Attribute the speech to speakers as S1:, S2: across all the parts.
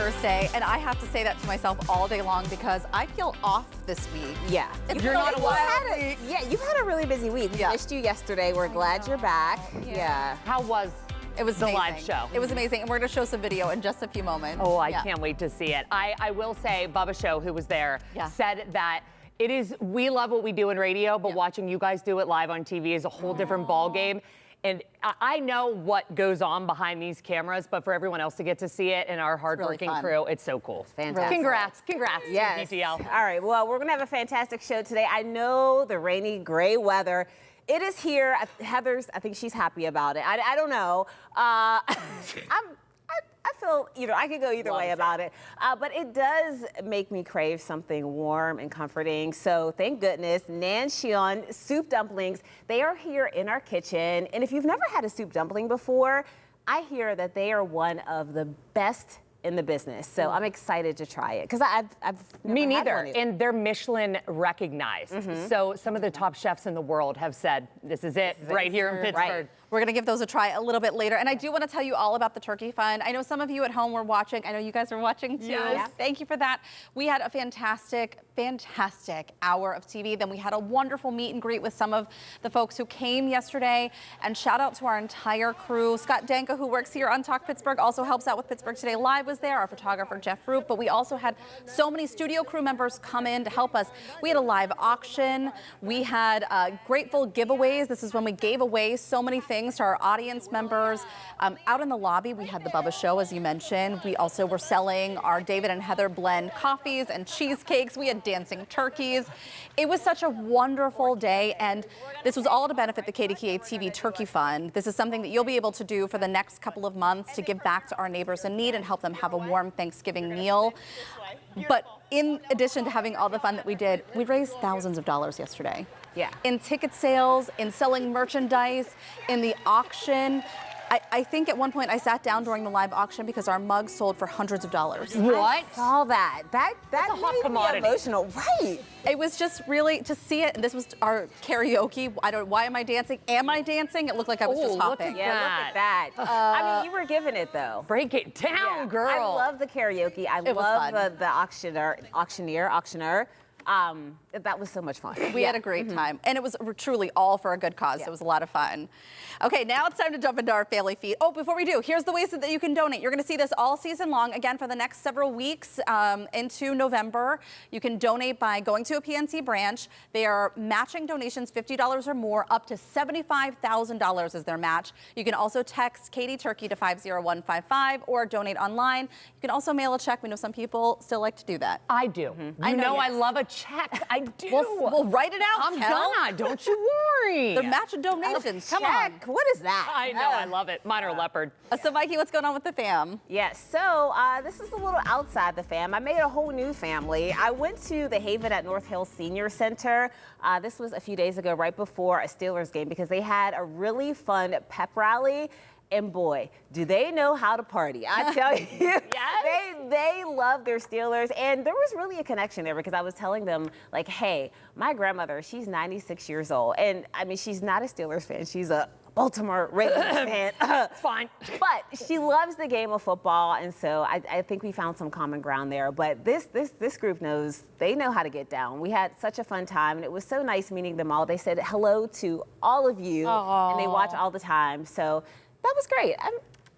S1: Thursday, and I have to say that to myself all day long because I feel off this week.
S2: Yeah.
S1: You're not alone.
S2: Yeah, you've had a really busy week. We missed you yesterday. We're glad you're back. Yeah.
S3: How was
S1: It was
S3: the
S1: amazing.
S3: live show?
S1: It was amazing, and we're going to show some video in just a few moments.
S3: Oh, I can't wait to see it. I will say, Bubba Show, who was there, said that we love what we do in radio, but watching you guys do it live on TV is a whole different ball game. And I know what goes on behind these cameras, but for everyone else to get to see it and our hardworking crew, it's so cool.
S2: Fantastic.
S3: Congrats,
S2: yes.
S3: DTL.
S2: All right, well, we're going to have a fantastic show today. I know the rainy, gray weather. It is here. Heather's, I think she's happy about it. I don't know. I feel, I could go either way about it. But it does make me crave something warm and comforting. So thank goodness, Nanxion soup dumplings, they are here in our kitchen. And if you've never had a soup dumpling before, I hear that they are one of the best in the business. So I'm excited to try it because I've
S3: Me
S2: never had
S3: neither.
S2: one either.
S3: And they're Michelin recognized. So some of the top chefs in the world have said, this is it right here in Pittsburgh.
S2: Right.
S1: We're going to give those a try a little bit later. And I do want to tell you all about the turkey fund. I know some of you at home were watching. I know you guys are watching too.
S3: Yes.
S1: Thank you for that. We had a fantastic hour of TV. Then we had a wonderful meet and greet with some of the folks who came yesterday. And shout out to our entire crew. Scott Danka, who works here on Talk Pittsburgh, also helps out with Pittsburgh Today Live, was there. Our photographer, Jeff Roop. But we also had so many studio crew members come in to help us. We had a live auction. We had grateful giveaways. This is when we gave away so many things to our audience members. Out in the lobby, we had the Bubba Show, as you mentioned. We also were selling our David and Heather blend coffees and cheesecakes. We had dancing turkeys. It was such a wonderful day, and this was all to benefit the KDKA TV Turkey Fund. This is something that you'll be able to do for the next couple of months to give back to our neighbors in need and help them have a warm Thanksgiving meal. But in addition to having all the fun that we did, we raised thousands of dollars yesterday.
S2: Yeah.
S1: In ticket sales, in selling merchandise, in the auction. I think at one point I sat down during the live auction because our mugs sold for hundreds of dollars.
S3: What?
S2: I saw that. That's
S3: a hot
S2: made
S3: commodity.
S2: Me emotional, right?
S1: It was just really to see it. And this was our karaoke. Why am I dancing? Am I dancing? It looked like I was just hopping.
S2: Yeah, look at that. I mean, you were giving it though.
S3: Break it down, girl.
S2: I love the karaoke. I love the auctioneer. That was so much fun.
S1: We had a great time, and it was truly all for a good cause. It was a lot of fun. Okay, now it's time to jump into our family feed. Oh, before we do, here's the ways that you can donate. You're going to see this all season long, again, for the next several weeks into November. You can donate by going to a PNC branch. They are matching donations $50 or more, up to $75,000 is their match. You can also text Katie Turkey to 50155 or donate online. You can also mail a check. We know some people still like to do that.
S3: I do.
S1: I know,
S3: I love a check. I do.
S1: We'll write it out,
S3: I'm
S1: Kel.
S3: gonna. Don't you worry.
S1: They're matching donations. Come on.
S2: What is that?
S3: I know. I love it. Mine are leopard.
S1: So, Mikey, what's going on with the fam?
S2: Yes, so this is a little outside the fam. I made a whole new family. I went to the Haven at North Hill Senior Center. This was a few days ago, right before a Steelers game, because they had a really fun pep rally. And boy, do they know how to party. I tell you, they love their Steelers. And there was really a connection there because I was telling them, like, hey, my grandmother, she's 96 years old. And I mean, she's not a Steelers fan. She's a Baltimore Ravens fan.
S3: It's fine.
S2: But she loves the game of football. And so I think we found some common ground there. But this group they know how to get down. We had such a fun time. And it was so nice meeting them all. They said hello to all of you.
S1: Aww.
S2: And they watch all the time. So that was great.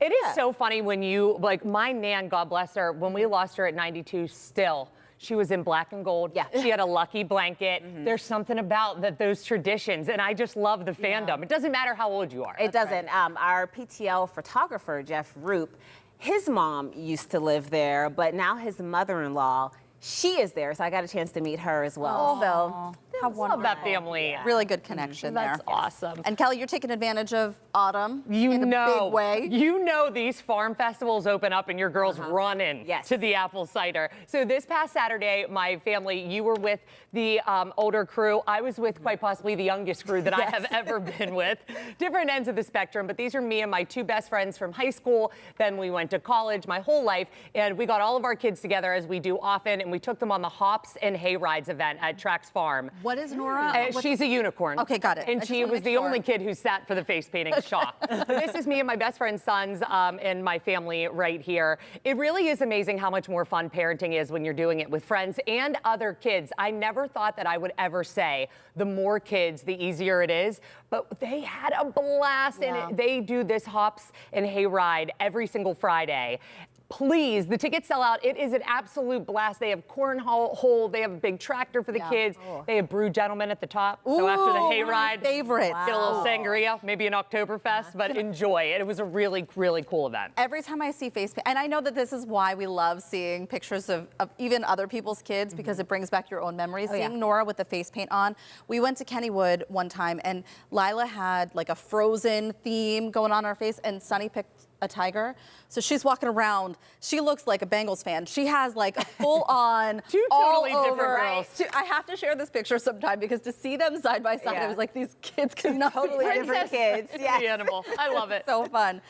S3: It is so funny when you, like my Nan, God bless her, when we lost her at 92 still, she was in black and gold.
S2: Yeah.
S3: She had a lucky blanket. There's something about those traditions, and I just love the fandom. It doesn't matter how old you are.
S2: It doesn't. Our PTL photographer, Jeff Roop, his mom used to live there, but now his mother-in-law, she is there, so I got a chance to meet her as well. So
S1: how
S3: Love
S1: wonderful.
S3: that family.
S1: Really good connection there.
S3: That's awesome.
S1: And Kelly, you're taking advantage of autumn
S3: In
S1: a big way.
S3: You know these farm festivals open up and your girls running to the apple cider. So this past Saturday, my family, you were with the older crew. I was with quite possibly the youngest crew that I have ever been with. Different ends of the spectrum, but these are me and my two best friends from high school. Then we went to college my whole life, and we got all of our kids together as we do often, and we took them on the Hops and Hay Rides event at Trax Farm.
S1: What is Nora?
S3: She's a unicorn.
S1: Okay, got it.
S3: And she was the only kid who sat for the face painting shop. This is me and my best friend's sons and my family right here. It really is amazing how much more fun parenting is when you're doing it with friends and other kids. I never thought that I would ever say the more kids, the easier it is. But they had a blast, and they do this hops and hayride every single Friday. Please, the tickets sell out. It is an absolute blast. They have cornhole. They have a big tractor for the kids. They have Brew Gentlemen at the top.
S1: Ooh,
S3: so after the hayride,
S1: favorite.
S3: Get a little sangria, maybe an Oktoberfest, but enjoy it. It was a really, really cool event.
S1: Every time I see face paint, and I know that this is why we love seeing pictures of even other people's kids, because it brings back your own memories. Seeing Nora with the face paint on. We went to Kennywood one time, and Lila had like a Frozen theme going on her face, and Sunny picked a tiger. So she's walking around. She looks like a Bengals fan. She has like a full-on
S3: Two totally different girls.
S1: I have to share this picture sometime, because to see them side by side, I was like, these kids cannot
S2: totally different kids.
S3: It's the animal. I love it.
S1: So fun.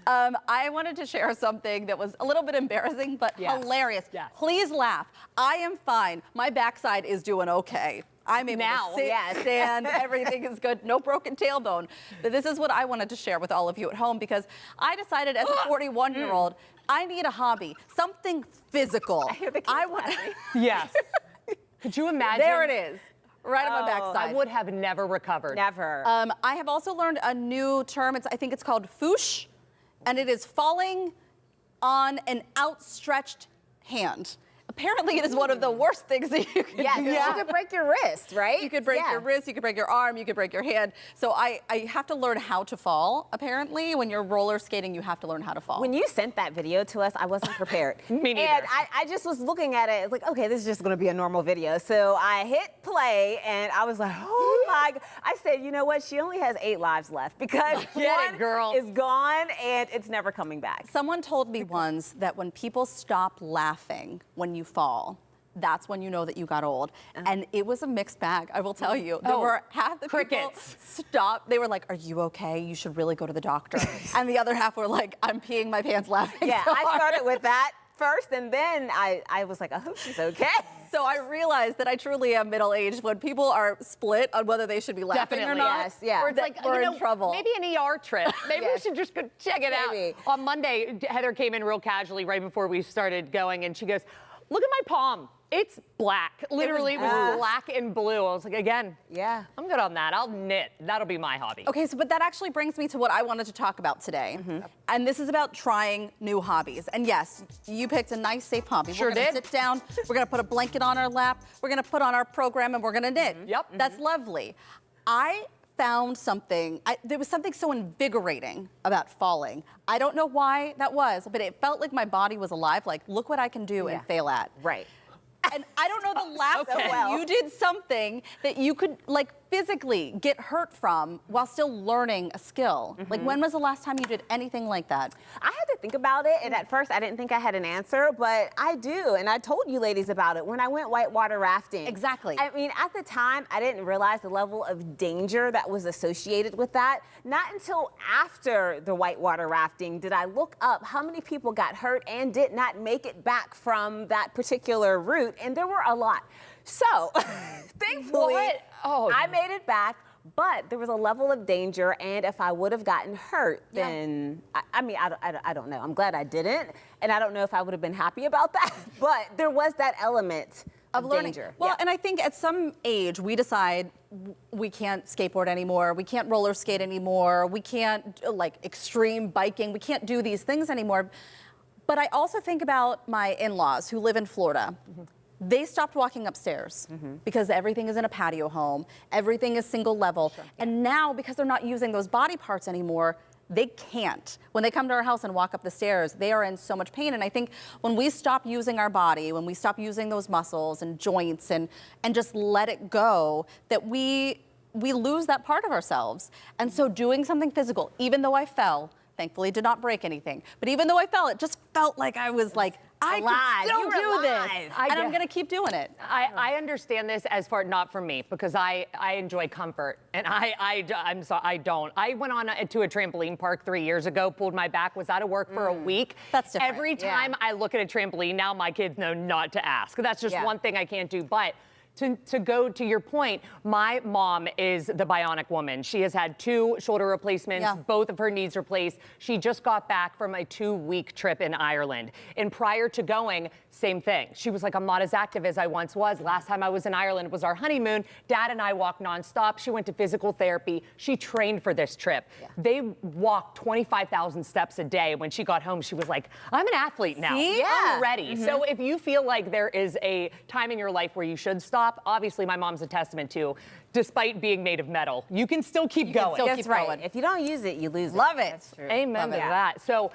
S1: I wanted to share something that was a little bit embarrassing, but hilarious. Please laugh. I am fine. My backside is doing okay. I'm able to sit, stand, everything is good, no broken tailbone. But this is what I wanted to share with all of you at home, because I decided as a 41-year-old, I need a hobby, something physical. I want.
S3: Yes. Could you imagine?
S1: There it is, right on my backside.
S3: I would have never recovered.
S2: Never.
S1: I have also learned a new term. I think it's called foosh, and it is falling on an outstretched hand. Apparently, it is one of the worst things that you can do.
S2: You could break your wrist, right?
S1: You could break your wrist, you could break your arm, you could break your hand. So I have to learn how to fall, apparently. When you're roller skating, you have to learn how to fall.
S2: When you sent that video to us, I wasn't prepared.
S3: Me neither.
S2: And I just was looking at it, it's like, okay, this is just gonna be a normal video. So I hit play, and I was like, oh my God. I said, you know what? She only has 8 lives left, because one is gone, and it's never coming back.
S1: Someone told me once that when people stop laughing when you fall, that's when you know that you got old. And it was a mixed bag, I will tell you. There were half the people stopped. They were like, are you okay? You should really go to the doctor. And the other half were like, I'm peeing my pants laughing.
S2: Yeah,
S1: so
S2: I started with that first, and then I was like, I hope she's okay.
S1: So I realized that I truly am middle-aged when people are split on whether they should be laughing or not.
S3: Or it's like,
S1: we're in trouble.
S3: Maybe an ER trip. Maybe we should just go check it out. On Monday, Heather came in real casually right before we started going, and she goes, look at my palm. It's black. Literally, it was black and blue. I was like, again, I'm good on that. I'll knit. That'll be my hobby.
S1: Okay, but that actually brings me to what I wanted to talk about today. And this is about trying new hobbies. And yes, you picked a nice, safe hobby.
S3: Sure
S1: we're gonna
S3: did.
S1: sit down, we're gonna put a blanket on our lap, we're gonna put on our program, and we're gonna knit. That's lovely. I found something, there was something so invigorating about falling. I don't know why that was, but it felt like my body was alive, like, look what I can do and fail at.
S2: Right.
S1: And I don't know the last time you did something that you could, like, physically get hurt from while still learning a skill. Like, when was the last time you did anything like that?
S2: I had to think about it, and at first I didn't think I had an answer, but I do, and I told you ladies about it when I went whitewater rafting.
S1: Exactly.
S2: I mean, at the time, I didn't realize the level of danger that was associated with that. Not until after the whitewater rafting did I look up how many people got hurt and did not make it back from that particular route, and there were a lot. So, thankfully, I made it back, but there was a level of danger, and if I would have gotten hurt, then, I mean, I don't know. I'm glad I didn't, and I don't know if I would have been happy about that, but there was that element of
S1: learning.
S2: danger.
S1: Well, and I think at some age, we decide we can't skateboard anymore, we can't roller skate anymore, we can't, like, extreme biking, we can't do these things anymore. But I also think about my in-laws who live in Florida. They stopped walking upstairs because everything is in a patio home, everything is single level. And now, because they're not using those body parts anymore, they can't. When they come to our house and walk up the stairs, they are in so much pain. And I think when we stop using our body, when we stop using those muscles and joints and just let it go, that we lose that part of ourselves. And so doing something physical, even though I fell, thankfully did not break anything, but even though I fell, it just felt like I was like, I can still do this, and I'm gonna keep doing it.
S3: I understand this as far, not for me, because I enjoy comfort, and I'm sorry, I don't. I went on to a trampoline park 3 years ago, pulled my back, was out of work for a week.
S1: That's different.
S3: Every time I look at a trampoline now, my kids know not to ask. That's just one thing I can't do, but to go to your point, my mom is the bionic woman. She has had 2 shoulder replacements, both of her knees replaced. She just got back from a 2-week trip in Ireland. And prior to going, same thing. She was like, I'm not as active as I once was. Last time I was in Ireland was our honeymoon. Dad and I walked nonstop. She went to physical therapy. She trained for this trip. They walked 25,000 steps a day. When she got home, she was like, I'm an athlete now. I'm ready. So if you feel like there is a time in your life where you should stop, obviously my mom's a testament to, despite being made of metal, you can still keep going.
S2: That's right. If you don't use it, you lose it.
S1: Love it.
S2: That's true.
S3: Amen to that. So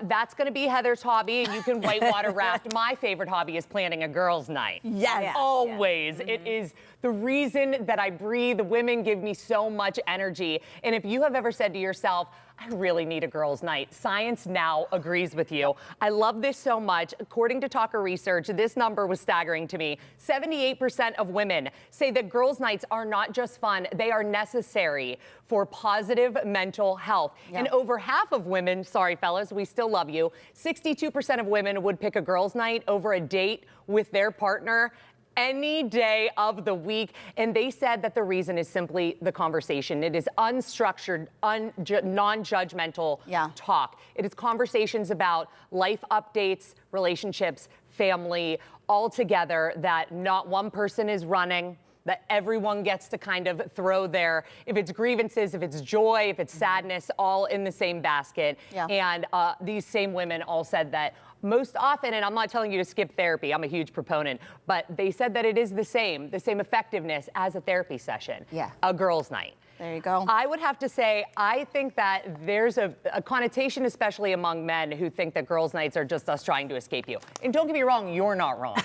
S3: that's going to be Heather's hobby, and you can whitewater raft. My favorite hobby is planning a girls' night.
S1: Yes.
S3: Always. It is the reason that I breathe. Women give me so much energy. And if you have ever said to yourself, I really need a girls' night, science now agrees with you. I love this so much. According to Talker Research, this number was staggering to me. 78% of women say that girls' nights are not just fun, they are necessary for positive mental health. And over half of women, sorry fellas, we still love you, 62% of women would pick a girls' night over a date with their partner any day of the week. And they said that the reason is simply the conversation. It is unstructured, non-judgmental talk. It is conversations about life updates, relationships, family, all together, that not one person is running, that everyone gets to kind of throw their, if it's grievances, if it's joy, if it's sadness, all in the same basket. And these same women all said that most often, and I'm not telling you to skip therapy, I'm a huge proponent, but they said that it is the same effectiveness as a therapy session, a girls' night.
S1: There you go.
S3: I would have to say, I think that there's a connotation, especially among men, who think that girls' nights are just us trying to escape you. And don't get me wrong, you're not wrong.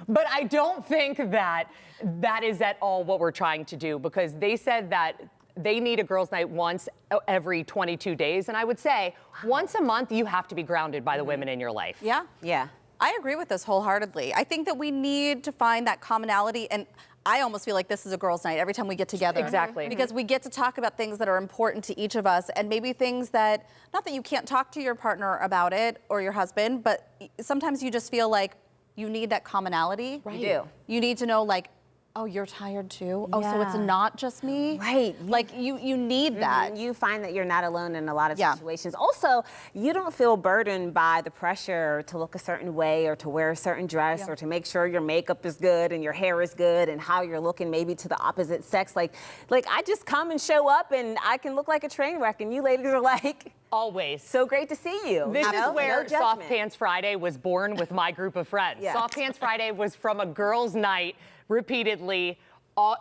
S3: But I don't think that that is at all what we're trying to do, because they said that they need a girls' night once every 22 days. And I would say once a month, you have to be grounded by the women in your life.
S1: Yeah. I agree with this wholeheartedly. I think that we need to find that commonality, and I almost feel like this is a girls' night every time we get together.
S3: Exactly.
S1: Because we get to talk about things that are important to each of us, and maybe things that, not that you can't talk to your partner about it or your husband, but sometimes you just feel like you need that commonality.
S2: Right. You do.
S1: You need to know, like, oh, you're tired too? Oh, so it's not just me?
S2: Right.
S1: Like, you need that.
S2: You find that you're not alone in a lot of situations. Also, you don't feel burdened by the pressure to look a certain way or to wear a certain dress or to make sure your makeup is good and your hair is good and how you're looking maybe to the opposite sex. Like I just come and show up and I can look like a train wreck, and you ladies are like,
S3: always.
S2: So great to see you.
S3: This is where Soft Pants Friday was born with my group of friends. Soft Pants Friday was from a girls' night repeatedly.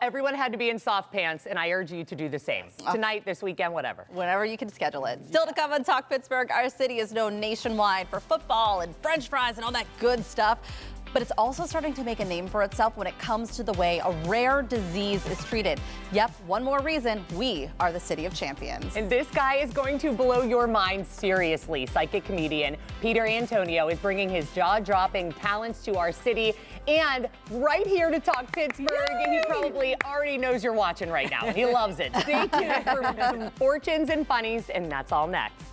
S3: Everyone had to be in soft pants, and I urge you to do the same. Tonight, this weekend, whatever.
S1: Whenever you can schedule it. Still to come on Talk Pittsburgh, our city is known nationwide for football and French fries and all that good stuff. But it's also starting to make a name for itself when it comes to the way a rare disease is treated. Yep, one more reason we are the city of champions.
S3: And this guy is going to blow your mind seriously. Psychic comedian Peter Antonio is bringing his jaw-dropping talents to our city, and right here to talk Pittsburgh. He probably already knows you're watching right now. He loves it. Stay tuned for some fortunes and funnies, and that's all next.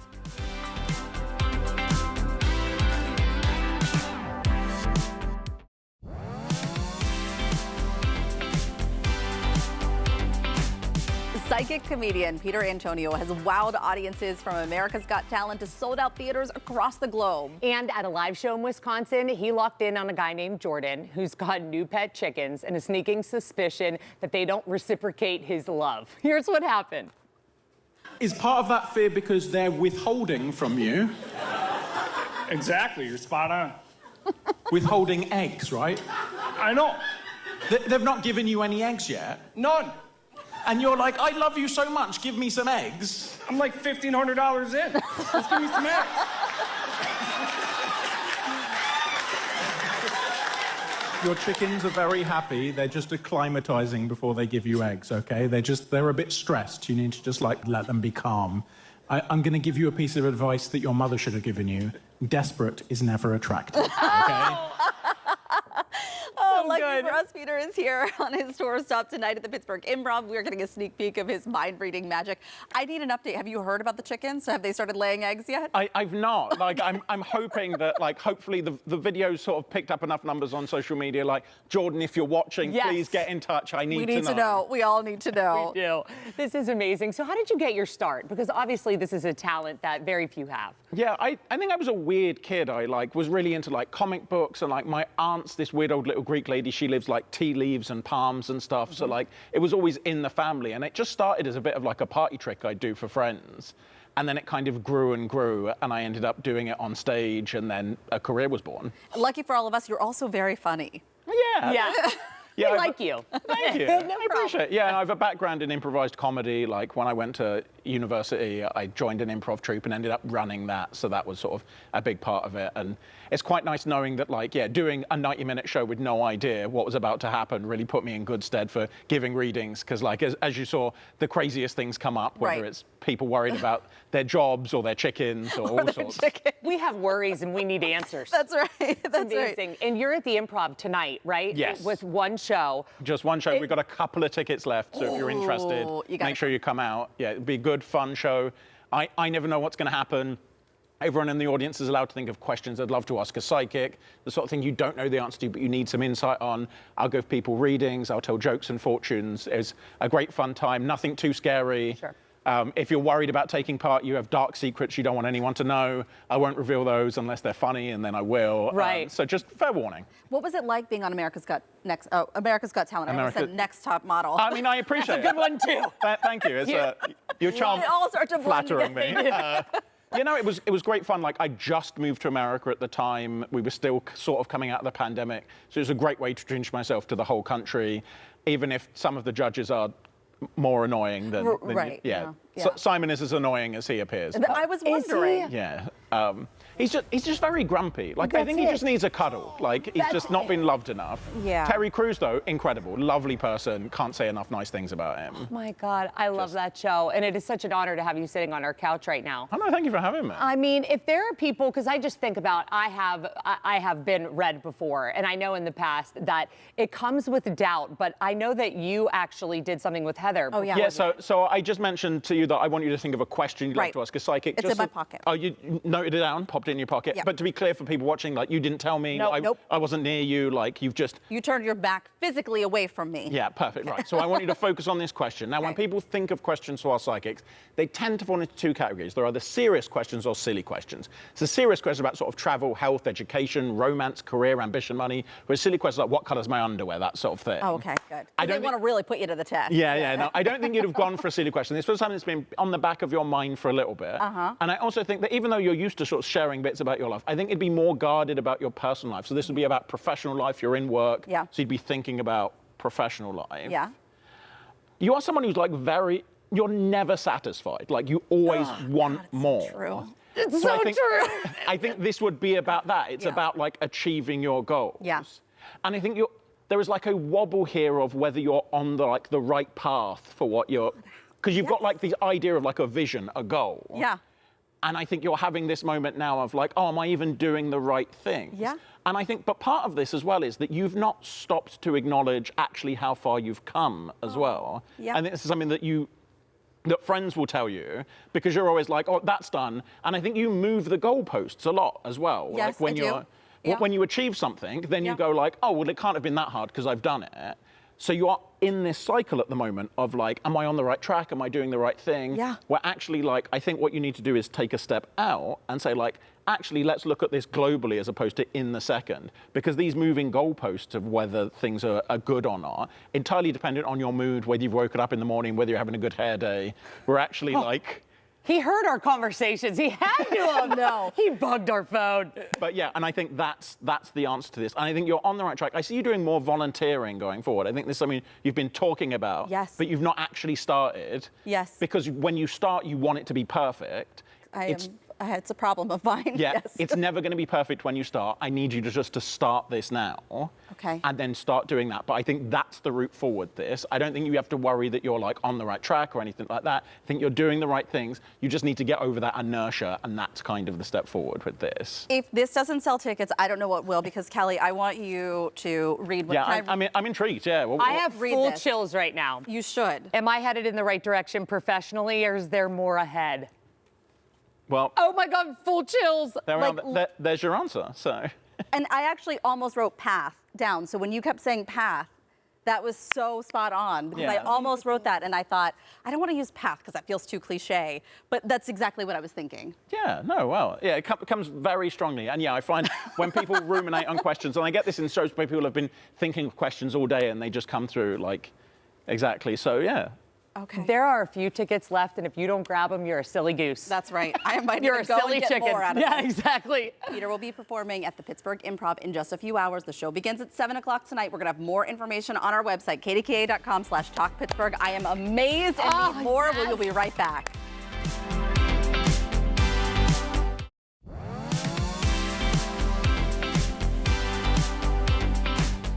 S1: Psychic comedian Peter Antonio has wowed audiences from America's Got Talent to sold-out theaters across the globe.
S3: And at a live show in Wisconsin, he locked in on a guy named Jordan who's got new pet chickens and a sneaking suspicion that they don't reciprocate his love. Here's what happened.
S4: Is part of that fear because they're withholding from you?
S5: Exactly, you're spot on.
S4: Withholding eggs, right?
S5: I know.
S4: They've not given you any eggs yet.
S5: None.
S4: And you're like, I love you so much, give me some eggs.
S5: I'm like $1,500 in. Just give me some eggs.
S4: Your chickens are very happy. They're just acclimatizing before they give you eggs, okay? They're a bit stressed. You need to just like let them be calm. I'm going to give you a piece of advice that your mother should have given you. Desperate is never attractive, okay?
S1: Oh Lucky for us, Peter is here on his tour stop tonight at the Pittsburgh Improv. We're getting a sneak peek of his mind-reading magic. I need an update. Have you heard about the chickens? Have they started laying eggs yet?
S6: I've not. Like, I'm hoping that, like, hopefully the videos sort of picked up enough numbers on social media. Like, Jordan, if you're watching, please get in touch. I need to know.
S1: We need to know. We all need to know.
S3: We do. This is amazing. So how did you get your start? Because obviously this is a talent that very few have.
S6: Yeah, I think I was a weird kid. I was really into like comic books, and like my aunt's this weird old little Greek lady. She lives like tea leaves and palms and stuff. So like it was always in the family, and it just started as a bit of like a party trick I'd do for friends. And then it kind of grew and grew, and I ended up doing it on stage, and then a career was born.
S1: Lucky for all of us, you're also very funny.
S3: Yeah. Yeah, I like you.
S6: Thank you. I appreciate it. Yeah, and I have a background in improvised comedy. Like when I went to university, I joined an improv troupe and ended up running that. So that was sort of a big part of it. And it's quite nice knowing that, like, yeah, doing a 90-minute show with no idea what was about to happen really put me in good stead for giving readings. Because, like, as you saw, the craziest things come up, whether it's people worried about their jobs or their chickens or all sorts.
S3: We have worries and we need answers.
S1: That's right. That's
S3: amazing.
S1: Right.
S3: And you're at the Improv tonight, right?
S6: Yes.
S3: With one show.
S6: Just one show. We've got a couple of tickets left, so if you're interested, make sure you come out. Yeah, it'll be a good, fun show. I never know what's going to happen. Everyone in the audience is allowed to think of questions they'd love to ask a psychic, the sort of thing you don't know the answer to, but you need some insight on. I'll give people readings. I'll tell jokes and fortunes. It's a great, fun time. Nothing too scary.
S3: Sure.
S6: If you're worried about taking part, you have dark secrets you don't want anyone to know. I won't reveal those unless they're funny, and then I will.
S3: Right.
S6: So just fair warning.
S1: What was it like being on America's Got Talent? I almost said Next Top Model.
S6: I mean, I appreciate it.
S3: That's a good one, too.
S6: Thank you. It's your charm flattering me. You know, it was great fun. Like, I just moved to America at the time. We were still sort of coming out of the pandemic. So it was a great way to introduce myself to the whole country, even if some of the judges are more annoying than Simon is as annoying as he appears.
S1: I was wondering.
S6: Yeah. He's just very grumpy. Like, I think he just needs a cuddle. Like, he's just not been loved enough.
S1: Yeah.
S6: Terry Crews, though, incredible. Lovely person. Can't say enough nice things about him.
S3: Oh my God, I love that show. And it is such an honor to have you sitting on our couch right now.
S6: Oh, no, thank you for having me.
S3: I mean, if there are people, because I just think about, I have been read before, and I know in the past that it comes with doubt, but I know that you actually did something with Heather.
S1: Oh, yeah.
S6: Yeah, so I just mentioned to you that I want you to think of a question you'd like to ask a psychic.
S1: It's in my pocket.
S6: Oh, you noted it down, popped it in your pocket.
S1: Yeah.
S6: But to be clear for people watching, like, you didn't tell me.
S1: Nope.
S6: I wasn't near you. Like, you've just...
S1: You turned your back physically away from me.
S6: Yeah, perfect. Right. So I want you to focus on this question. Now, when people think of questions to our psychics, they tend to fall into two categories. There are the serious questions or silly questions. So serious questions about sort of travel, health, education, romance, career, ambition, money. Whereas silly questions like, what color's my underwear? That sort of thing.
S1: Oh, okay, good. I don't want to really put you to the test.
S6: Yeah. No, I don't think you'd have gone for a silly question. This was something that's been on the back of your mind for a little bit. And I also think that even though you're used to sort of sharing bits about your life, I think it'd be more guarded about your personal life. So this would be about professional life. You're in work.
S1: Yeah.
S6: So you'd be thinking about professional life.
S1: Yeah.
S6: You are someone who's like you're never satisfied. Like, you always want more.
S1: True.
S3: It's so true.
S6: I think this would be about that. It's about like achieving your goals.
S1: Yeah.
S6: And I think there is like a wobble here of whether you're on the right path for what you're, because you've got like the idea of like a vision, a goal.
S1: Yeah.
S6: And I think you're having this moment now of like, oh, am I even doing the right things?
S1: Yeah.
S6: And I think, but part of this as well is that you've not stopped to acknowledge actually how far you've come as well.
S1: Yeah.
S6: And this is something that friends will tell you, because you're always like, oh, that's done. And I think you move the goalposts a lot as well.
S1: Yes,
S6: like when
S1: I do.
S6: when you achieve something, then you go like, oh, well, it can't have been that hard because I've done it. So you are in this cycle at the moment of like, am I on the right track? Am I doing the right thing?
S1: Yeah.
S6: Where actually, like, I think what you need to do is take a step out and say, like, actually, let's look at this globally as opposed to in the second. Because these moving goalposts of whether things are good or not, entirely dependent on your mood, whether you've woken up in the morning, whether you're having a good hair day. We're actually like...
S3: He heard our conversations. He had to have.
S1: No.
S3: He bugged our phone.
S6: But yeah, and I think that's the answer to this. And I think you're on the right track. I see you doing more volunteering going forward. I think this is something you've been talking about,
S1: Yes.
S6: but you've not actually started.
S1: Yes.
S6: Because when you start, you want it to be perfect.
S1: It's a problem of mine.
S6: Yeah,
S1: Yes.
S6: it's never going to be perfect when you start. I need you to just to start this now.
S1: Okay.
S6: And then start doing that. But I think that's the route forward this. I don't think you have to worry that you're like on the right track or anything like that. I think you're doing the right things. You just need to get over that inertia, and that's kind of the step forward with this.
S1: If this doesn't sell tickets, I don't know what will, because Kelly, I want you to read what
S6: Yeah, I'm intrigued, yeah.
S3: I have full chills right now.
S1: You should.
S3: Am I headed in the right direction professionally, or is there more ahead?
S6: Well,
S3: oh my God, full chills.
S6: There's your answer, so.
S1: And I actually almost wrote path down. So when you kept saying path, that was so spot on, because I almost wrote that and I thought, I don't want to use path because that feels too cliche, but that's exactly what I was thinking.
S6: Yeah, no, well, yeah, it comes very strongly. And yeah, I find when people ruminate on questions, and I get this in shows where people have been thinking of questions all day and they just come through like, exactly, so yeah.
S1: Okay.
S3: There are a few tickets left, and if you don't grab them, you're a silly goose.
S1: That's right. I invite
S3: you're
S1: you
S3: a
S1: to go
S3: silly
S1: and get
S3: chicken.
S1: more out of
S3: Yeah,
S1: it.
S3: exactly.
S1: Peter will be performing at the Pittsburgh Improv in just a few hours. The show begins at 7 o'clock tonight. We're going to have more information on our website, kdka.com/talkpittsburgh. I am amazed and need more. Yes. We'll be right back.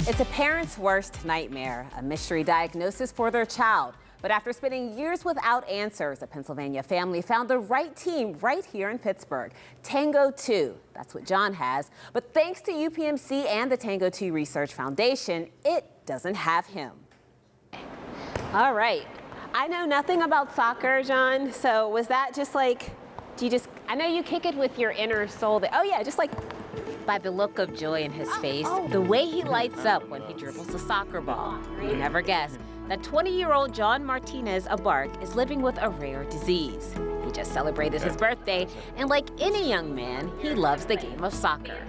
S2: It's a parent's worst nightmare, a mystery diagnosis for their child. But after spending years without answers, a Pennsylvania family found the right team right here in Pittsburgh. Tango 2, that's what John has. But thanks to UPMC and the Tango 2 Research Foundation, it doesn't have him. All right. I know nothing about soccer, John. So was that just like, I know you kick it with your inner soul. Just like. By the look of joy in his face, the way he lights up when he dribbles a soccer ball. You never guess that 20-year-old John Martinez Abarc is living with a rare disease. He just celebrated his birthday, and like any young man, he loves the game of soccer.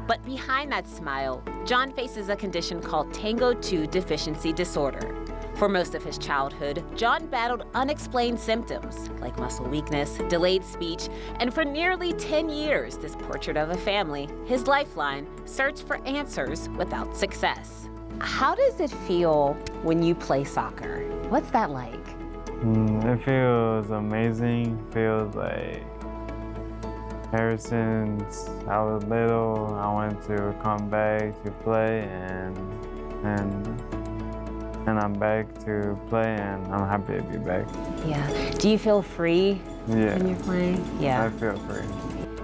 S2: But behind that smile, John faces a condition called Tango 2 deficiency disorder. For most of his childhood, John battled unexplained symptoms like muscle weakness, delayed speech, and for nearly 10 years, this portrait of a family, his lifeline, searched for answers without success. How does it feel when you play soccer? What's that like?
S7: It feels amazing. Feels like ever since I was little, I wanted to come back to play, and I'm back to play, and I'm happy to be back.
S2: Yeah. Do you feel free when you're playing? Yeah.
S7: I feel free.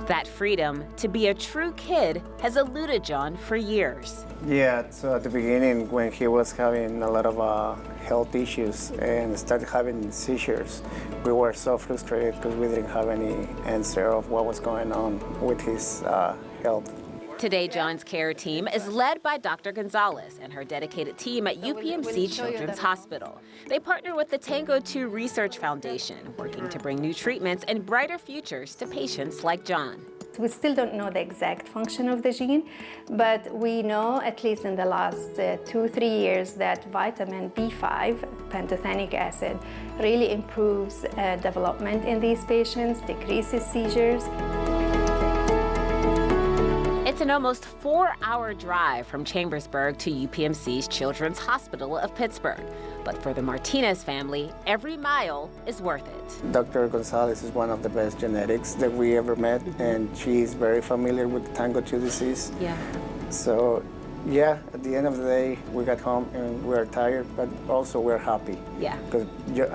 S2: That freedom to be a true kid has eluded John for years.
S8: Yeah, so at the beginning when he was having a lot of health issues and started having seizures, we were so frustrated because we didn't have any answer of what was going on with his health.
S2: Today, John's care team is led by Dr. Gonzalez and her dedicated team at UPMC Children's Hospital. They partner with the Tango 2 Research Foundation, working to bring new treatments and brighter futures to patients like John.
S9: We still don't know the exact function of the gene, but we know, at least in the last 2-3 years, that vitamin B5, pantothenic acid, really improves development in these patients, decreases seizures.
S2: It's an almost 4-hour drive from Chambersburg to UPMC's Children's Hospital of Pittsburgh. But for the Martinez family, every mile is worth it.
S8: Dr. Gonzalez is one of the best genetics that we ever met, and she's very familiar with Tango 2 disease.
S2: Yeah.
S8: So, yeah, at the end of the day, we got home and we're tired, but also we're happy.
S2: Yeah.
S8: Because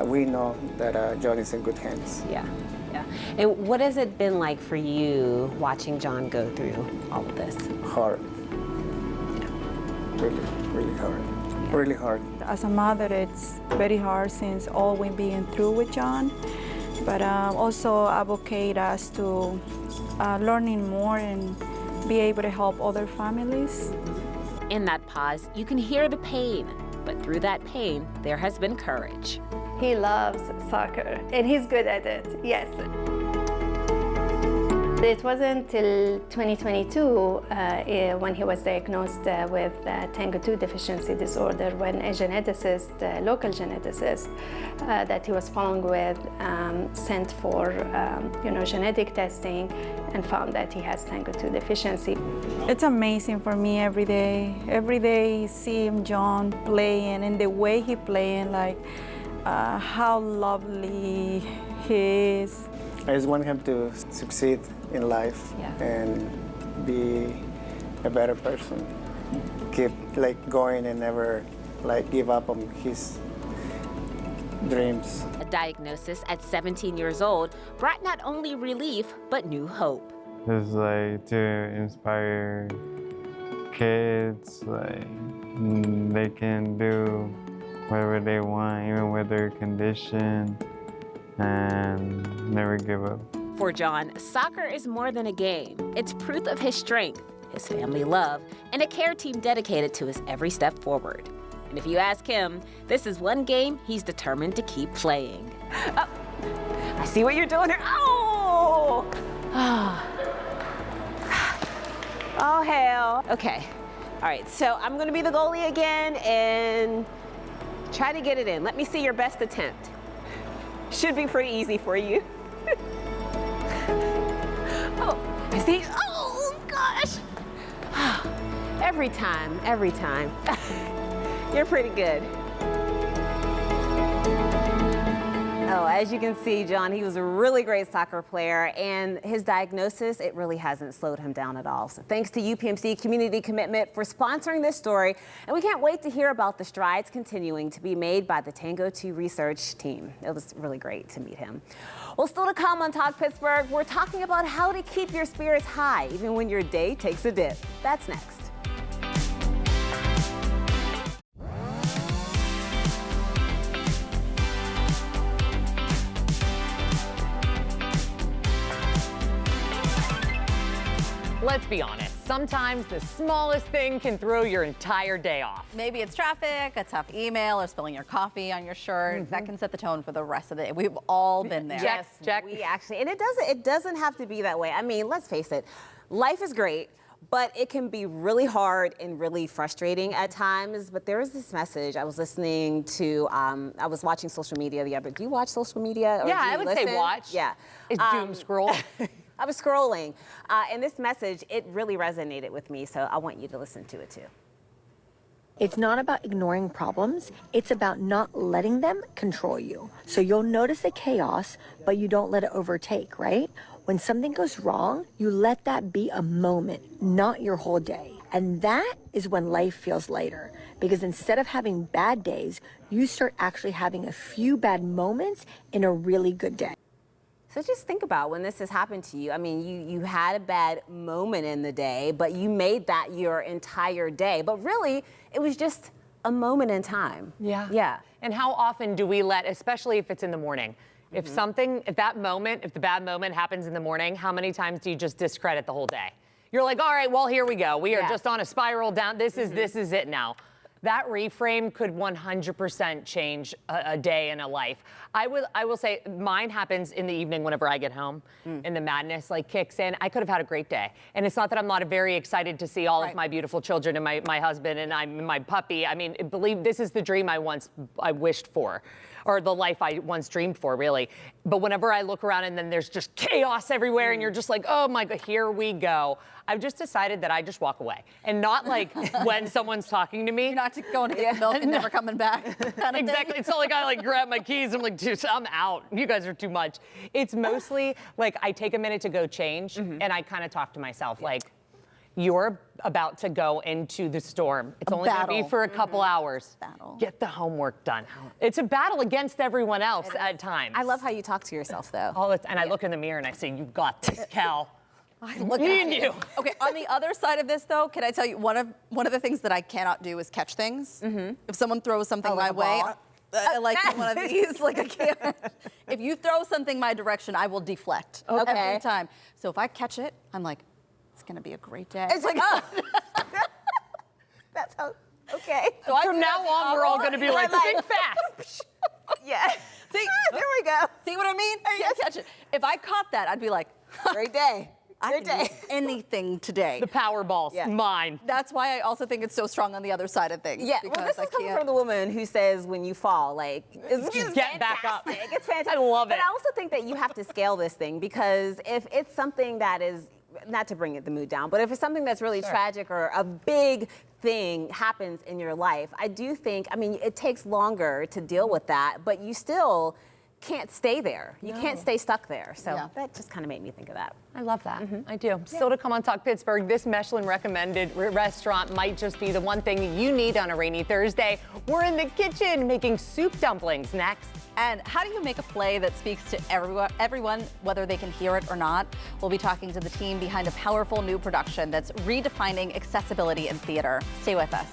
S8: we know that John is in good hands.
S2: Yeah. Yeah. And what has it been like for you watching John go through all of this?
S8: Hard.
S2: Yeah.
S8: Really, really hard. Yeah. Really hard.
S10: As a mother, it's very hard since all we've been through with John, but also advocate us to learning more and be able to help other families.
S2: In that pause, you can hear the pain, but through that pain, there has been courage.
S9: He loves soccer, and he's good at it, yes. It wasn't till 2022 when he was diagnosed with Tango 2 deficiency disorder, when a geneticist, a local geneticist that he was following with, sent for genetic testing and found that he has Tango 2 deficiency.
S10: It's amazing for me every day. Every day, seeing John playing and the way he playing, like how lovely he is.
S8: I just want him to succeed in life and be a better person. Keep like going and never like give up on his dreams.
S2: A diagnosis at 17 years old brought not only relief, but new hope.
S7: Just like to inspire kids, like they can do whatever they want, even with their condition, and never give up.
S2: For John, soccer is more than a game. It's proof of his strength, his family love, and a care team dedicated to his every step forward. And if you ask him, this is one game he's determined to keep playing. Oh, I see what you're doing here. Oh! Oh, hell. Okay. All right, so I'm going to be the goalie again and try to get it in. Let me see your best attempt. Should be pretty easy for you. Oh, I see. Oh, gosh. Every time, every time. You're pretty good. Oh, as you can see, John, he was a really great soccer player, and his diagnosis, it really hasn't slowed him down at all. So thanks to UPMC Community Commitment for sponsoring this story, and we can't wait to hear about the strides continuing to be made by the Tango 2 research team. It was really great to meet him. Well, still to come on Talk Pittsburgh, we're talking about how to keep your spirits high even when your day takes a dip. That's next.
S3: Let's be honest, sometimes the smallest thing can throw your entire day off.
S1: Maybe it's traffic, a tough email, or spilling your coffee on your shirt. That can set the tone for the rest of the day. We've all been there.
S2: Yes, we actually, and it doesn't have to be that way. I mean, let's face it, life is great, but it can be really hard and really frustrating at times. But there was this message I was listening to, I was watching social media the other day. Do you watch social media? Or
S3: Yeah,
S2: do you
S3: I would
S2: listen?
S3: say watch.
S2: Yeah.
S3: It's doom scroll.
S2: I was scrolling, and this message, it really resonated with me, so I want you to listen to it too.
S11: It's not about ignoring problems, it's about not letting them control you. So you'll notice the chaos, but you don't let it overtake, right? When something goes wrong, you let that be a moment, not your whole day. And that is when life feels lighter, because instead of having bad days, you start actually having a few bad moments in a really good day.
S2: So just think about when this has happened to you. I mean, you had a bad moment in the day, but you made that your entire day. But really, it was just a moment in time.
S3: Yeah.
S2: Yeah.
S3: And how often do we let, especially if it's in the morning, if the bad moment happens in the morning, how many times do you just discredit the whole day? You're like, all right, well, here we go. We are just on a spiral down. This is it now. That reframe could 100% change a day in a life. I will say mine happens in the evening whenever I get home and the madness like kicks in. I could have had a great day. And it's not that I'm not very excited to see all of my beautiful children and my husband and my puppy. I mean, believe this is the dream I wished for, or the life I once dreamed for, really. But whenever I look around and then there's just chaos everywhere and you're just like, oh my God, here we go. I've just decided that I just walk away, and not like when someone's talking to me.
S1: You're not going to get milk and never coming back. Kind of
S3: Exactly.
S1: thing.
S3: It's not like I like grab my keys and I'm like, dude, I'm out. You guys are too much. It's mostly like I take a minute to go change and I kind of talk to myself like, you're about to go into the storm. It's only going to be for a couple hours. Get the homework done. It's a battle against everyone else at times.
S2: I love how you talk to yourself, though.
S3: And I look in the mirror and I say, you got this, Cal.
S1: I look
S3: Me
S1: at
S3: and
S1: it.
S3: you.
S1: Okay, on the other side of this, though, can I tell you one of the things that I cannot do is catch things. If someone throws something my way, like one of these, like I can't. If you throw something my direction, I will deflect every time. So if I catch it, I'm like, it's gonna be a great day.
S2: It's like, oh. That's how, okay.
S3: So from now on, we're all gonna be like, think fast.
S2: Yeah.
S1: See,
S2: there we go.
S1: See what I mean? Yes. Catch it. If I caught that, I'd be like,
S2: great day.
S1: I can do anything today.
S3: The Powerball's mine.
S1: That's why I also think it's so strong on the other side of things.
S2: Yeah, well, this is coming from the woman who says when you fall, like, it's
S3: Just
S2: fantastic.
S3: get back up.
S2: It's fantastic.
S3: I love it.
S2: But I also think that you have to scale this thing, because if it's something that is, not to bring the mood down, but if it's something that's really tragic or a big thing happens in your life, I do think, I mean, it takes longer to deal with that, but you still can't stay there. You can't stay stuck there. So that just kind of made me think of that.
S3: I love that. I do. Still to come on Talk Pittsburgh, this Michelin recommended restaurant might just be the one thing you need on a rainy Thursday. We're in the kitchen making soup dumplings next.
S1: And how do you make a play that speaks to everyone, whether they can hear it or not? We'll be talking to the team behind a powerful new production that's redefining accessibility in theater. Stay with us.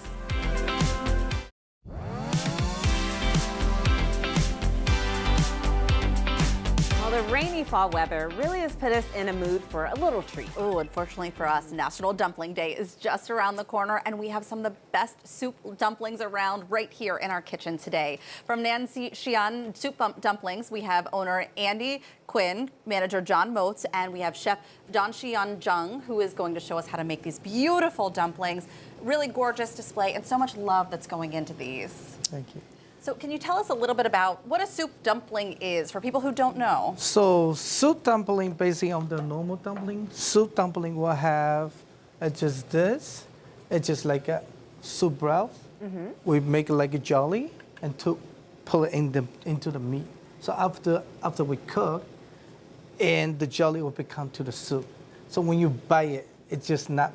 S2: The rainy fall weather really has put us in a mood for a little treat.
S1: Oh, unfortunately for us, National Dumpling Day is just around the corner, and we have some of the best soup dumplings around right here in our kitchen today. From Nancy Xian Soup Dumplings, we have owner Andy Quinn, manager John Motes, and we have chef Don Xian Zheng, who is going to show us how to make these beautiful dumplings. Really gorgeous display, and so much love that's going into these.
S12: Thank you.
S1: So can you tell us a little bit about what a soup dumpling is for people who don't know?
S12: So soup dumpling, basically on the normal dumpling, soup dumpling will have just this. It's just like a soup broth. We make it like a jelly and to pull it into the meat. So after we cook, and the jelly will become to the soup. So when you bite it, it's just not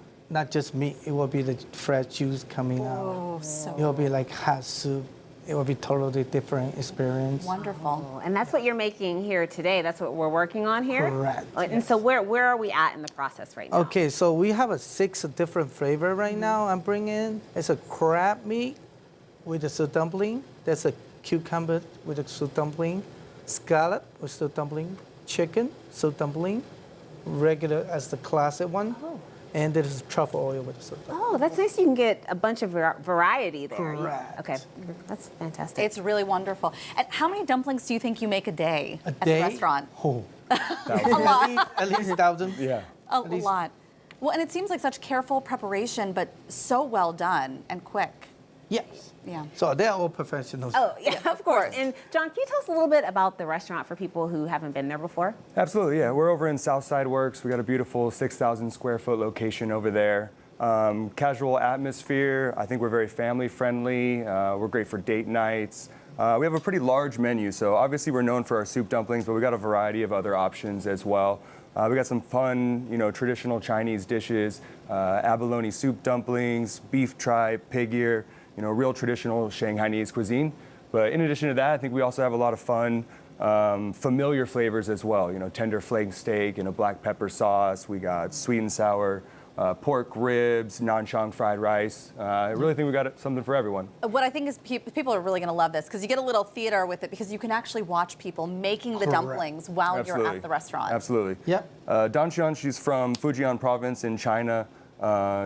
S12: just meat. It will be the fresh juice coming out. It will be like hot soup. It will be totally different experience.
S1: Wonderful.
S2: Oh, and that's what you're making here today. That's what we're working on here?
S12: Correct.
S2: And so where are we at in the process right now?
S12: Okay, so we have 6 different flavor right now I'm bringing in. It's a crab meat with a soup dumpling. There's a cucumber with a soup dumpling. Scallop with soup dumpling. Chicken, soup dumpling. Regular as the classic one. And there's truffle oil with the soup dumpling.
S2: Oh, that's nice. You can get a bunch of variety there.
S12: Correct.
S2: Okay, that's fantastic.
S1: It's really wonderful. And how many dumplings do you think you make a day at
S12: day?
S1: the restaurant?
S12: Oh.
S1: A lot.
S12: At least 1,000.
S6: Yeah.
S1: A lot. Well, and it seems like such careful preparation, but so well done and quick.
S12: Yes.
S1: Yeah.
S12: So they're all professionals.
S2: Oh, yeah, of course. And John, can you tell us a little bit about the restaurant for people who haven't been there before?
S13: Absolutely, yeah. We're over in Southside Works. We got a beautiful 6,000 square foot location over there. Casual atmosphere. I think we're very family friendly. We're great for date nights. We have a pretty large menu, so obviously we're known for our soup dumplings, but we got a variety of other options as well. We got some fun, traditional Chinese dishes, abalone soup dumplings, beef tripe, pig ear, real traditional Shanghainese cuisine. But in addition to that, I think we also have a lot of fun, familiar flavors as well. Tender flake steak and a black pepper sauce. We got sweet and sour pork ribs, nanchang fried rice. I really think we got something for everyone.
S1: What I think is people are really going to love this because you get a little theater with it because you can actually watch people making the dumplings while you're at the restaurant.
S13: Absolutely.
S12: Yep.
S13: Dan Xian, she's from Fujian province in China.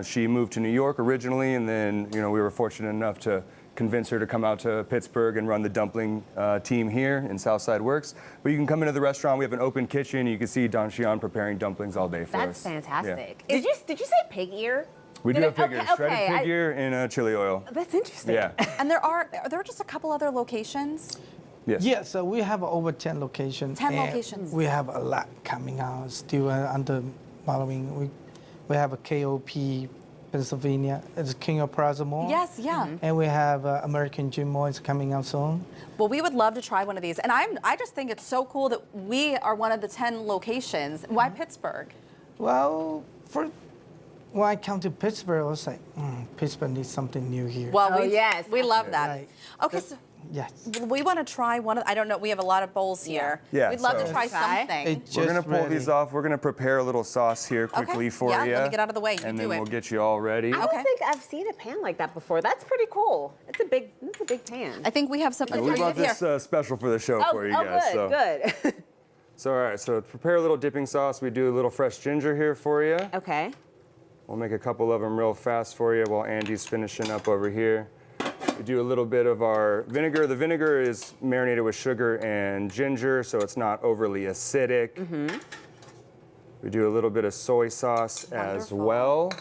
S13: She moved to New York originally, and then we were fortunate enough to convince her to come out to Pittsburgh and run the dumpling team here in Southside Works. But you can come into the restaurant. We have an open kitchen. You can see Dan Xian preparing dumplings all day for us.
S2: That's fantastic.
S13: Yeah.
S2: Did you say pig ear?
S13: We do have pig ear, shredded pig ear in chili oil.
S2: That's interesting.
S13: Yeah.
S1: And are there just a couple other locations?
S13: Yes.
S12: Yeah, so we have over 10 locations.
S1: 10
S12: and
S1: locations.
S12: We have a lot coming out still under following. We have a KOP, Pennsylvania. It's King of Plaza Mall.
S1: Yes, yeah.
S12: And we have American Dream Mall is coming out soon.
S1: Well, we would love to try one of these. And I just think it's so cool that we are one of the 10 locations. Why Pittsburgh?
S12: Well, when I come to Pittsburgh, I was like, Pittsburgh needs something new here.
S1: Well,
S2: yes.
S1: we love that.
S12: Right.
S1: Okay, so
S12: Yes.
S1: we want to try one of, I don't know, we have a lot of bowls here.
S13: Yeah,
S1: We'd love to
S13: so-
S1: try something.
S13: We're going to pull these off. We're going to prepare a little sauce here quickly for
S1: yeah,
S13: you.
S1: let me get out of the way. You
S13: and
S1: do
S13: then
S1: it.
S13: we'll get you all ready.
S2: I don't think I've seen a pan like that before. That's pretty cool. It's a big pan.
S1: I think we have some.
S13: We brought this special for the show for you guys.
S2: Good.
S13: So, all right, so to prepare a little dipping sauce, we do a little fresh ginger here for you.
S2: Okay.
S13: We'll make a couple of them real fast for you while Andy's finishing up over here. We do a little bit of our vinegar. The vinegar is marinated with sugar and ginger, so it's not overly acidic. We do a little bit of soy sauce as well.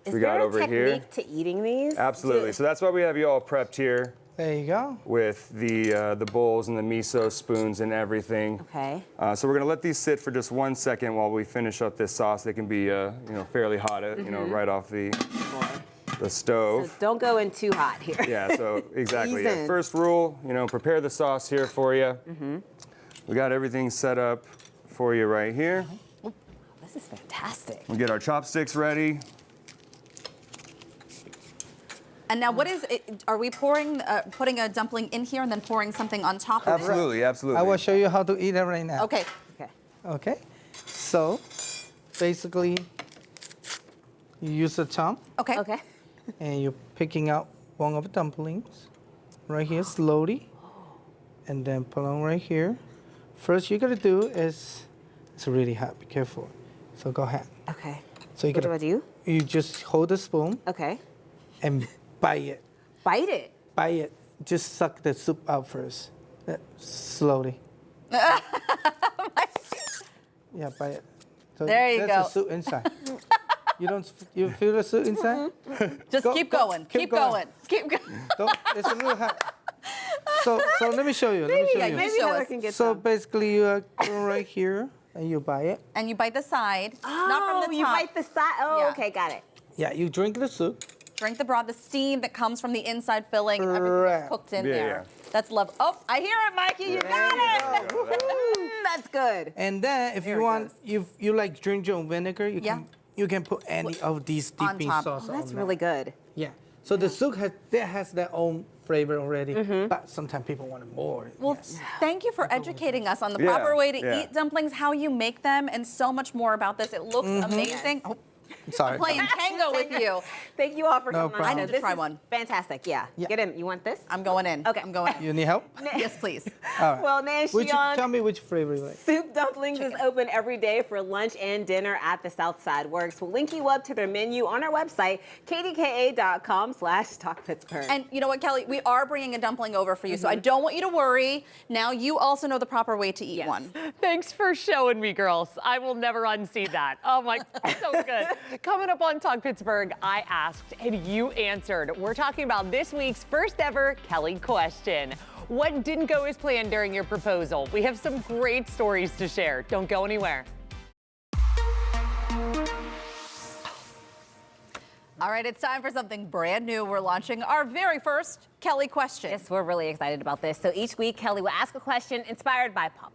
S2: Is
S13: we
S2: there
S13: got
S2: a
S13: over
S2: technique
S13: here.
S2: to eating these?
S13: Absolutely. So that's why we have you all prepped here
S12: There you go.
S13: with the bowls and the miso spoons and everything.
S2: Okay.
S13: So we're gonna let these sit for just 1 second while we finish up this sauce. They can be fairly hot, right off the stove.
S2: So don't go in too hot here.
S13: Yeah, so exactly.
S2: Ease
S13: Yeah.
S2: in.
S13: First rule, prepare the sauce here for you. We got everything set up for you right here.
S2: This is fantastic.
S13: We'll get our chopsticks ready.
S1: And now what is it? Are we putting a dumpling in here and then pouring something on top of it?
S13: Absolutely, absolutely.
S12: I will show you how to eat it right now.
S1: Okay.
S12: Okay. So basically, you use a thumb.
S1: Okay.
S12: And you're picking out one of the dumplings right here slowly, and then put on right here. First, you gotta do is, it's really hot. Be careful. So go ahead.
S2: Okay.
S12: So you
S2: What do I do?
S12: You just hold the spoon.
S2: Okay.
S12: And bite it.
S2: Bite it?
S12: Bite it. Just suck the soup out first. Slowly. Yeah, bite it. So
S1: There you
S12: that's
S1: go.
S12: the soup inside. You feel the soup inside?
S1: Just keep going. Keep going. Keep going.
S12: It's a little hot. So let me show you.
S1: Maybe Heather can get
S12: So
S1: some.
S12: basically, you go right here and you bite it.
S1: And you bite the side, not from the top.
S2: You bite the side. Oh,
S1: Yeah.
S2: okay, got it.
S12: Yeah, you drink the soup.
S1: Drink the broth, the steam that comes from the inside filling, everything
S12: Correct.
S1: that's cooked in
S12: Yeah,
S1: there. That's love. Oh, I hear it, Mikey. You got it.
S2: That's good.
S12: And then if you want, if you like ginger and vinegar, you can put any of these dipping sauce on
S2: That's
S12: there.
S2: really good.
S12: Yeah. So the soup has their own flavor already, but sometimes people want more.
S1: Well, thank you for educating us on the
S12: Yeah,
S1: proper way to
S12: yeah.
S1: eat dumplings, how you make them, and so much more about this. It looks amazing. Oh,
S12: Sorry.
S1: I'm playing tango with you.
S2: Thank you all for
S12: No
S2: coming on.
S12: problem.
S1: I need to
S2: This
S1: try
S2: is
S1: one.
S2: Fantastic. Yeah. Get in. You want this?
S1: I'm going in.
S2: Okay.
S1: I'm going in.
S12: You need help?
S1: Yes, please.
S12: All right.
S2: Well, Nanshion,
S12: Tell me which flavor you like.
S2: Soup Dumplings is open every day for lunch and dinner at the Southside Works. We'll link you up to their menu on our website, kdka.com/talkpittsburgh.
S1: And you know what, Kelly? We are bringing a dumpling over for you, so I don't want you to worry. Now you also know the proper way to eat one.
S3: Thanks for showing me, girls. I will never unsee that. Oh my, so good. Coming up on Talk Pittsburgh, I asked and you answered. We're talking about this week's first ever Kelly question. What didn't go as planned during your proposal? We have some great stories to share. Don't go anywhere.
S1: All right, it's time for something brand new. We're launching our very first Kelly question.
S2: Yes, we're really excited about this. So each week, Kelly will ask a question inspired by pop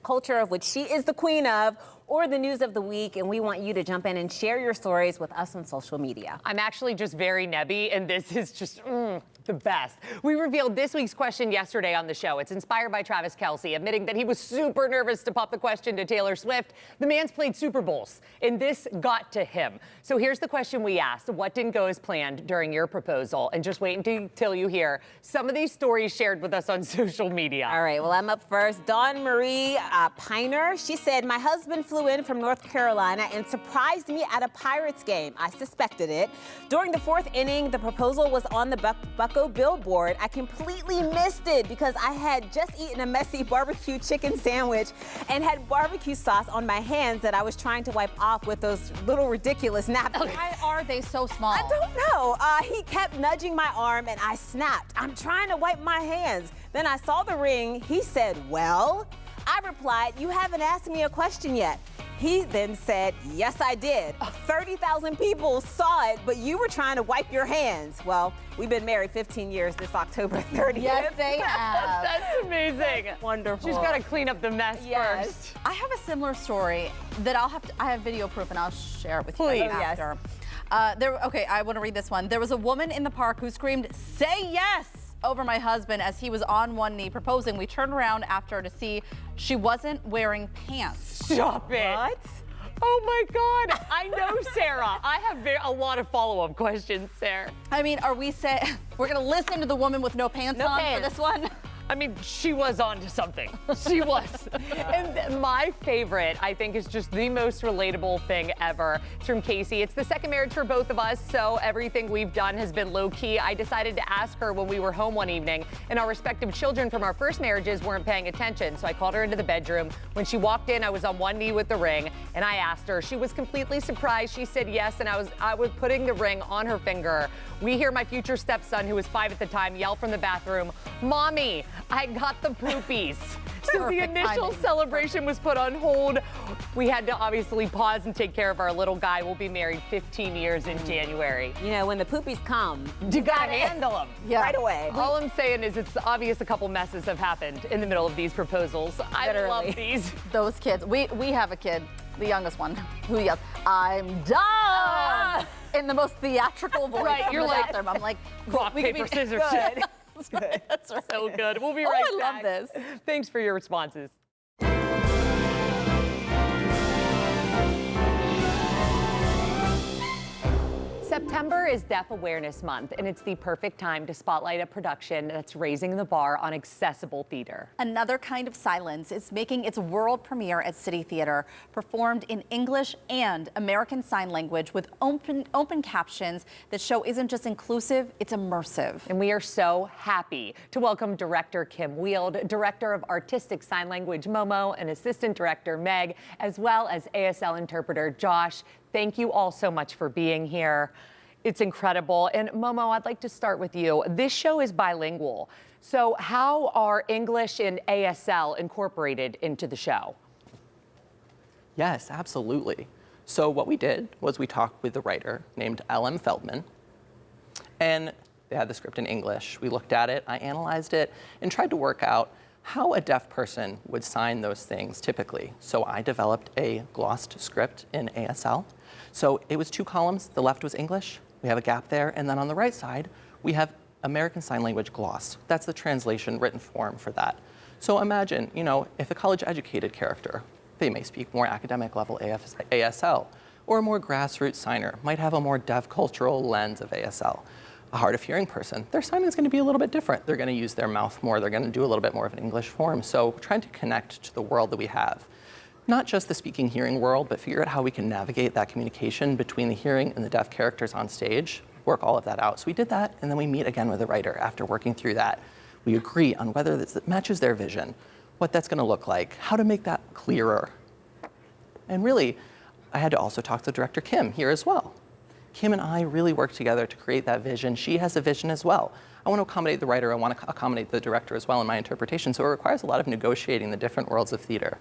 S2: culture of which she is the queen of, or the news of the week, and we want you to jump in and share your stories with us on social media.
S3: I'm actually just very nebby, and this is just the best. We revealed this week's question yesterday on the show. It's inspired by Travis Kelce, admitting that he was super nervous to pop the question to Taylor Swift. The man's played Super Bowls, and this got to him. So here's the question we asked. What didn't go as planned during your proposal? And just wait until you hear some of these stories shared with us on social media.
S2: All right, well, I'm up first. Dawn Marie Piner, she said, my husband flew in from North Carolina and surprised me at a Pirates game. I suspected it. During the fourth inning, the proposal was on the Bucko billboard. I completely missed it because I had just eaten a messy barbecue chicken sandwich and had barbecue sauce on my hands that I was trying to wipe off with those little ridiculous napkins.
S1: Why are they so small?
S2: I don't know. He kept nudging my arm and I snapped. I'm trying to wipe my hands. Then I saw the ring. He said, well, I replied, you haven't asked me a question yet. He then said, yes, I did. 30,000 people saw it, but you were trying to wipe your hands. Well, we've been married 15 years this October 30th.
S1: Yes, they have.
S3: That's amazing.
S2: That's wonderful.
S3: She's got to clean up the mess
S2: Yes.
S3: first.
S1: I have a similar story that I have video proof and I'll share it with you
S3: Please.
S1: guys after. Okay, I want to read this one. There was a woman in the park who screamed, say yes, over my husband as he was on one knee proposing. We turned around after to see she wasn't wearing pants.
S3: Stop it.
S2: What?
S3: Oh my God. I know, Sarah. I have a lot of follow-up questions, Sarah.
S1: I mean, we're going to listen to the woman with no pants on for this one?
S3: I mean, she was onto something. She was. And my favorite, I think, is just the most relatable thing ever. It's from Casey. It's the second marriage for both of us, so everything we've done has been low-key. I decided to ask her when we were home one evening, and our respective children from our first marriages weren't paying attention, so I called her into the bedroom. When she walked in, I was on one knee with the ring, and I asked her. She was completely surprised. She said yes, and I was putting the ring on her finger. We hear my future stepson, who was 5 at the time, yell from the bathroom, Mommy, I got the poopies. Since the
S1: Perfect
S3: initial
S1: timing.
S3: celebration was put on hold, we had to obviously pause and take care of our little guy. We'll be married 15 years in January.
S2: You know, when the poopies come,
S3: You gotta handle them.
S1: Yeah.
S2: right away.
S3: All I'm saying is it's obvious a couple messes have happened in the middle of these proposals. I
S2: Literally.
S3: love these.
S1: Those kids. We have a kid, the youngest one, who yells, "I'm done!" in the most theatrical voice.
S3: Right,
S1: from
S3: you're
S1: the
S3: like,
S1: bathroom. I'm like,
S3: Rock,
S1: we could be-
S3: paper, scissors.
S1: Good. That's right.
S3: So good. We'll be
S1: Oh,
S3: right
S1: I
S3: back.
S1: love this.
S3: Thanks for your responses. September is Deaf Awareness Month, and it's the perfect time to spotlight a production that's raising the bar on accessible theater.
S1: Another Kind of Silence is making its world premiere at City Theater, performed in English and American Sign Language with open captions. The show isn't just inclusive, it's immersive.
S3: And we are so happy to welcome director Kim Wield, director of Artistic Sign Language Momo, and assistant director Meg, as well as ASL interpreter Josh. Thank you all so much for being here. It's incredible. And Momo, I'd like to start with you. This show is bilingual. So how are English and ASL incorporated into the show?
S14: Yes, absolutely. So what we did was we talked with a writer named L.M. Feldman, and they had the script in English. We looked at it, I analyzed it, and tried to work out how a deaf person would sign those things typically. So I developed a glossed script in ASL. So it was 2 columns. The left was English. We have a gap there. And then on the right side, we have American Sign Language gloss. That's the translation written form for that. So imagine, if a college-educated character, they may speak more academic level ASL, or a more grassroots signer might have a more deaf cultural lens of ASL. A hard of hearing person, their signing is going to be a little bit different. They're going to use their mouth more. They're going to do a little bit more of an English form. So we're trying to connect to the world that we have. Not just the speaking hearing world, but figure out how we can navigate that communication between the hearing and the deaf characters on stage, work all of that out. So we did that, and then we meet again with the writer after working through that. We agree on whether this matches their vision, what that's going to look like, how to make that clearer. And really, I had to also talk to director Kim here as well. Kim and I really worked together to create that vision. She has a vision as well. I want to accommodate the writer, I want to accommodate the director as well in my interpretation, so it requires a lot of negotiating the different worlds of theater.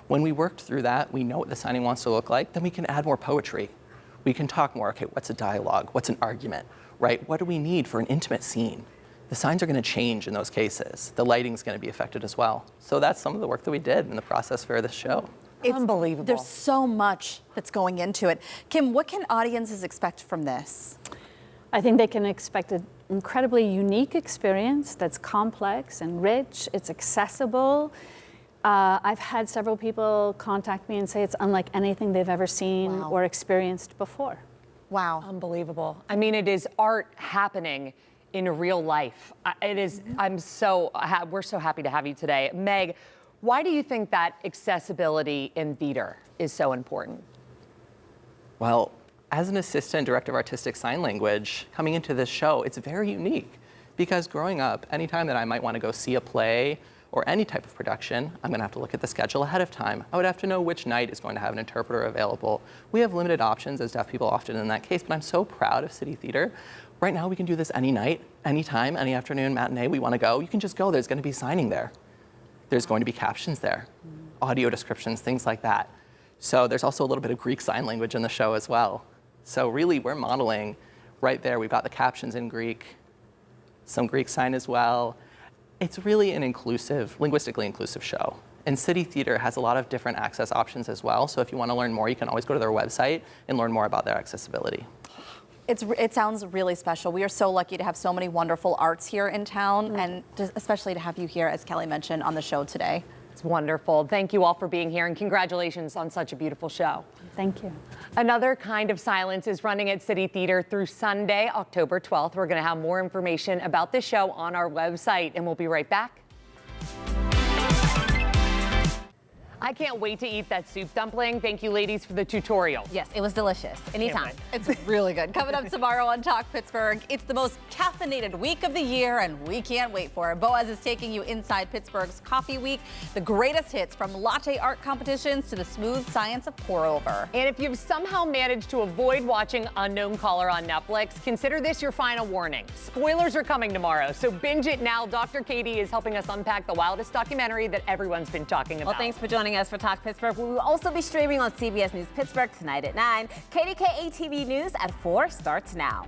S14: When we worked through that, we know what the signing wants to look like, then we can add more poetry. We can talk more, okay, what's a dialogue, what's an argument, right? What do we need for an intimate scene? The signs are going to change in those cases. The lighting's going to be affected as well. So that's some of the work that we did in the process for this show.
S1: It's
S3: unbelievable.
S1: There's so much that's going into it. Kim, what can audiences expect from this?
S15: I think they can expect an incredibly unique experience that's complex and rich. It's accessible. I've had several people contact me and say it's unlike anything they've ever seen or experienced before.
S1: Wow.
S3: Unbelievable. I mean, it is art happening in real life. It is, we're so happy to have you today. Meg, why do you think that accessibility in theater is so important?
S14: Well, as an assistant director of artistic sign language, coming into this show, it's very unique because growing up, anytime that I might want to go see a play or any type of production, I'm going to have to look at the schedule ahead of time. I would have to know which night is going to have an interpreter available. We have limited options as deaf people often in that case, but I'm so proud of City Theater. Right now, we can do this any night, anytime, any afternoon, matinee we want to go. You can just go. There's going to be signing there. There's going to be captions there, audio descriptions, things like that. So there's also a little bit of Greek Sign Language in the show as well. So really, we're modeling right there. We've got the captions in Greek, some Greek sign as well. It's really an inclusive, linguistically inclusive show. And City Theater has a lot of different access options as well. So if you want to learn more, you can always go to their website and learn more about their accessibility.
S1: It sounds really special. We are so lucky to have so many wonderful arts here in town, and especially to have you here, as Kelly mentioned, on the show today.
S3: It's wonderful. Thank you all for being here, and congratulations on such a beautiful show.
S15: Thank you.
S3: Another Kind of Silence is running at City Theater through Sunday, October 12th. We're going to have more information about this show on our website, and we'll be right back. I can't wait to eat that soup dumpling. Thank you, ladies, for the tutorial.
S2: Yes, it was delicious. Anytime.
S1: It's really good. Coming up tomorrow on Talk Pittsburgh, it's the most caffeinated week of the year, and we can't wait for it. Boaz is taking you inside Pittsburgh's Coffee Week, the greatest hits from latte art competitions to the smooth science of pour over.
S3: And if you've somehow managed to avoid watching Unknown Caller on Netflix, consider this your final warning. Spoilers are coming tomorrow, so binge it now. Dr. Katie is helping us unpack the wildest documentary that everyone's been talking about.
S2: Well, thanks for joining us for Talk Pittsburgh. We will also be streaming on CBS News Pittsburgh tonight at 9. KDKA TV News at 4 starts now.